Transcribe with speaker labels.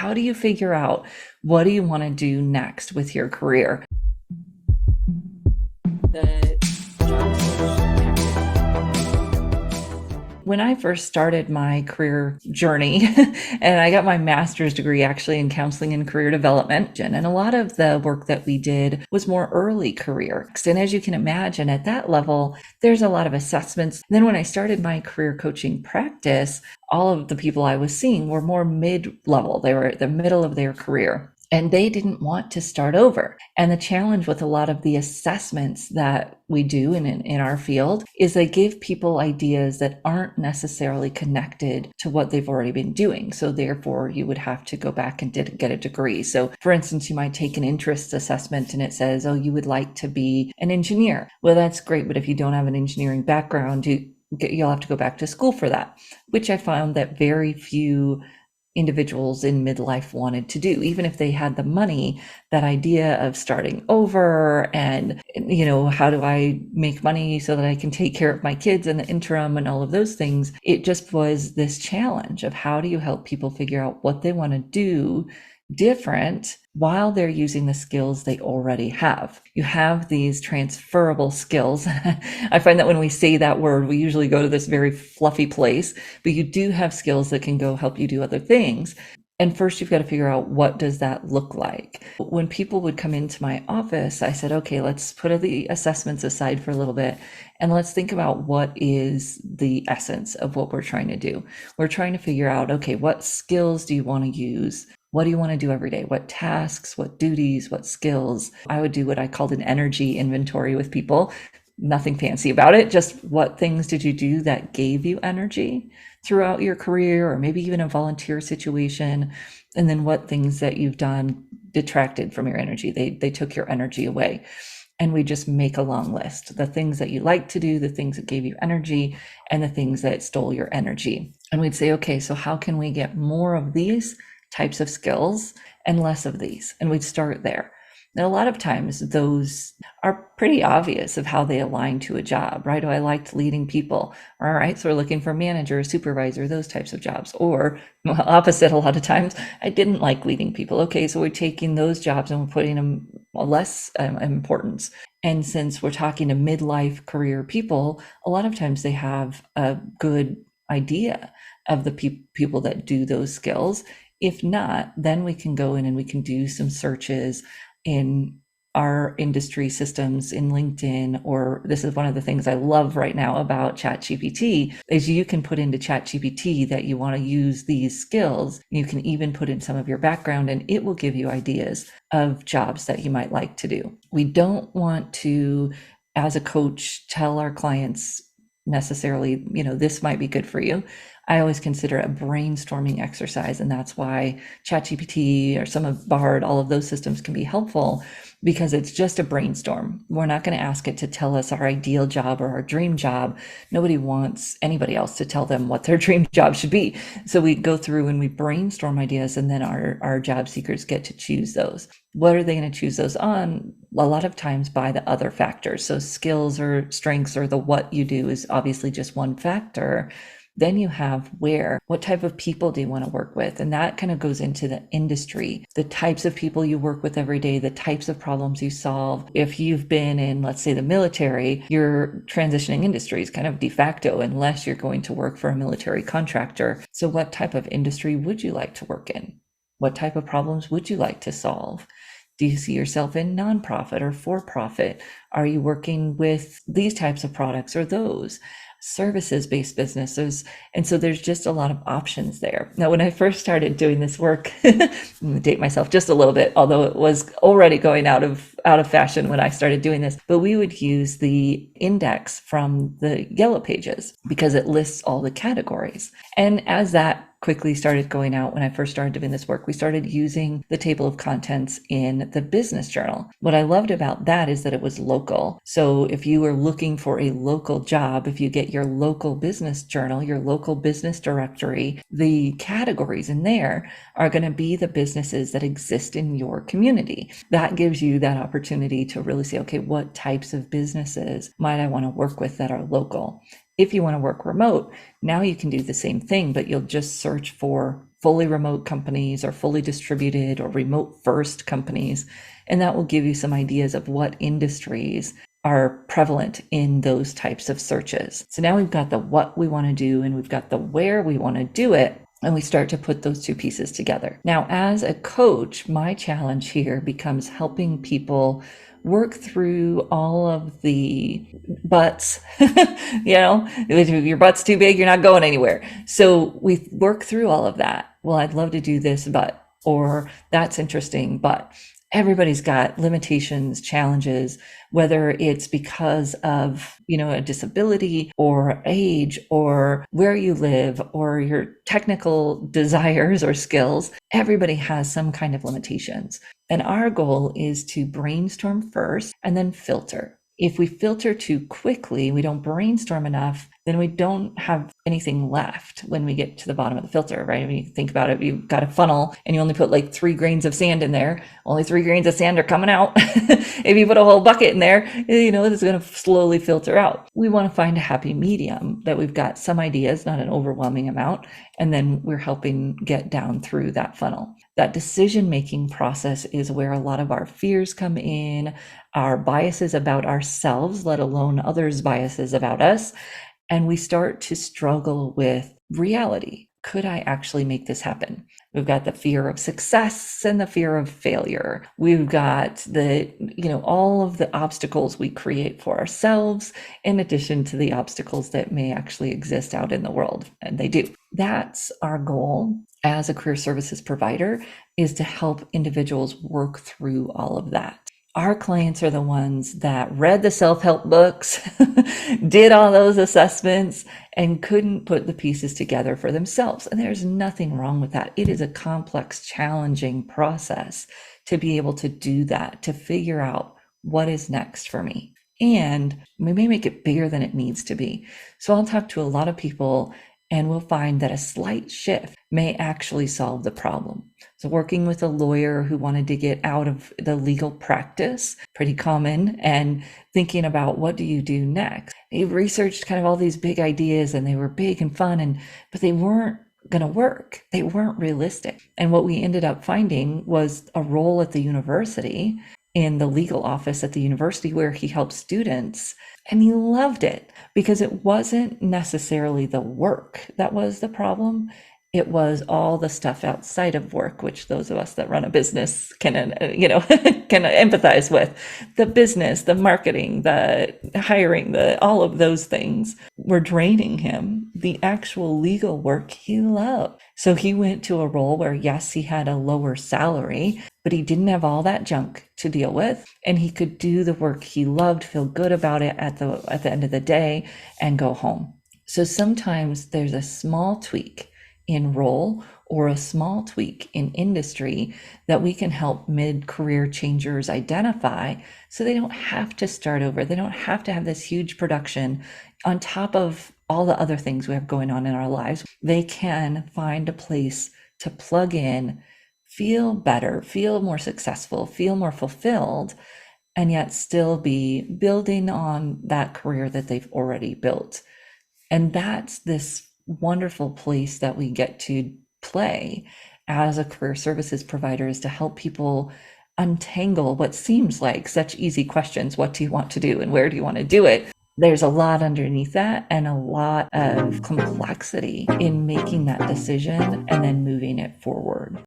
Speaker 1: how do you figure out what do you want to do next with your career? The job When I first started my career journey, and I got my master's degree actually in counseling and career development, and a lot of the work that we did was more early career. And as you can imagine, at that level, there's a lot of assessments. And then when I started my career coaching practice, all of the people I was seeing were more mid-level. They were at the middle of their career. And they didn't want to start over. And the challenge with a lot of the assessments that we do in our field is they give people ideas that aren't necessarily connected to what they've already been doing. So therefore, you would have to go back and get a degree. So for instance, you might take an interest assessment and it says, oh, you would like to be an engineer. Well, that's great. But if you don't have an engineering background, you'll have to go back to school for that, which I found that very few individuals in midlife wanted to do. Even if they had the money, that idea of starting over and, how do I make money so that I can take care of my kids in the interim and all of those things, it just was this challenge of how do you help people figure out what they want to do different while they're using the skills they already have. You have these transferable skills. I find that when we say that word, we usually go to this very fluffy place, but you do have skills that can go help you do other things. And first, you've got to figure out what does that look like. When people would come into my office, I said, okay, let's put the assessments aside for a little bit and let's think about what is the essence of what we're trying to do. We're trying to figure out, okay, what skills do you want to use? What do you want to do every day? What tasks, what duties, what skills? I would do what I called an energy inventory with people. Nothing fancy about it. Just what things did you do that gave you energy throughout your career, or maybe even a volunteer situation? And then what things that you've done detracted from your energy. They took your energy away. And we just make a long list. The things that you like to do, the things that gave you energy, and the things that stole your energy. And we'd say, okay, so how can we get more of these types of skills and less of these? And we'd start there. And a lot of times those are pretty obvious of how they align to a job, right? Oh, I liked leading people. All right, so we're looking for manager, supervisor, those types of jobs. Or opposite, a lot of times, I didn't like leading people. Okay, so we're taking those jobs and we're putting them less importance. And since we're talking to midlife career people, a lot of times they have a good idea of the people that do those skills. If not, then we can go in and we can do some searches in our industry systems in LinkedIn, or this is one of the things I love right now about ChatGPT is you can put into ChatGPT that you want to use these skills. You can even put in some of your background and it will give you ideas of jobs that you might like to do. We don't want to, as a coach, tell our clients necessarily, this might be good for you. I always consider it a brainstorming exercise. And that's why ChatGPT or some of Bard, all of those systems can be helpful because it's just a brainstorm. We're not going to ask it to tell us our ideal job or our dream job. Nobody wants anybody else to tell them what their dream job should be. So we go through and we brainstorm ideas, and then our job seekers get to choose those. What are they going to choose those on? A lot of times by the other factors. So skills or strengths or the what you do is obviously just one factor. Then you have what type of people do you want to work with? And that kind of goes into the industry, the types of people you work with every day, the types of problems you solve. If you've been in, let's say, the military, you're transitioning industries kind of de facto, unless you're going to work for a military contractor. So what type of industry would you like to work in? What type of problems would you like to solve? Do you see yourself in nonprofit or for-profit? Are you working with these types of products or those? Services-based businesses. And so there's just a lot of options there. Now, when I first started doing this work, I'm going to date myself just a little bit, although it was already going out of fashion when I started doing this, but we would use the index from the Yellow Pages because it lists all the categories. And as that quickly started going out when I first started doing this work, we started using the table of contents in the business journal. What I loved about that is that it was local. So if you were looking for a local job, if you get your local business journal, your local business directory, the categories in there are going to be the businesses that exist in your community. That gives you that opportunity to really say, okay, what types of businesses might I want to work with that are local? If you want to work remote, now you can do the same thing, but you'll just search for fully remote companies or fully distributed or remote first companies. And that will give you some ideas of what industries are prevalent in those types of searches. So now we've got the what we want to do and we've got the where we want to do it. And we start to put those two pieces together. Now, as a coach, my challenge here becomes helping people work through all of the buts. If your butt's too big, you're not going anywhere. So we work through all of that. Well, I'd love to do this, but, or that's interesting, but everybody's got limitations, challenges, whether it's because of, a disability or age or where you live or your technical desires or skills. Everybody has some kind of limitations. And our goal is to brainstorm first and then filter. If we filter too quickly, we don't brainstorm enough, then we don't have anything left when we get to the bottom of the filter, right? When you think about it, you've got a funnel and you only put like 3 grains of sand in there. Only 3 grains of sand are coming out. If you put a whole bucket in there, it's going to slowly filter out. We want to find a happy medium that we've got some ideas, not an overwhelming amount, and then we're helping get down through that funnel. That decision-making process is where a lot of our fears come in, our biases about ourselves, let alone others' biases about us. And we start to struggle with reality. Could I actually make this happen? We've got the fear of success and the fear of failure. We've got all of the obstacles we create for ourselves, in addition to the obstacles that may actually exist out in the world, and they do. That's our goal as a career services provider, is to help individuals work through all of that. Our clients are the ones that read the self-help books, did all those assessments, and couldn't put the pieces together for themselves. And there's nothing wrong with that. It is a complex, challenging process to be able to do that, to figure out what is next for me. And we may make it bigger than it needs to be. So I'll talk to a lot of people and we'll find that a slight shift may actually solve the problem. So working with a lawyer who wanted to get out of the legal practice, pretty common, and thinking about what do you do next? He researched kind of all these big ideas and they were big and fun, but they weren't going to work. They weren't realistic. And what we ended up finding was a role at the university, in the legal office at the university, where he helped students. And he loved it because it wasn't necessarily the work that was the problem. It was all the stuff outside of work, which those of us that run a business can empathize with. The business, the marketing, the hiring, all of those things were draining him. The actual legal work he loved. So he went to a role where, yes, he had a lower salary, but he didn't have all that junk to deal with, and he could do the work he loved, feel good about it at the end of the day, and go home. So sometimes there's a small tweak in role or a small tweak in industry that we can help mid-career changers identify, so they don't have to start over. They don't have to have this huge production on top of all the other things we have going on in our lives. They can find a place to plug in, feel better, feel more successful, feel more fulfilled, and yet still be building on that career that they've already built. And that's this wonderful place that we get to play as a career services provider, is to help people untangle what seems like such easy questions. What do you want to do and where do you want to do it? There's a lot underneath that and a lot of complexity in making that decision and then moving it forward.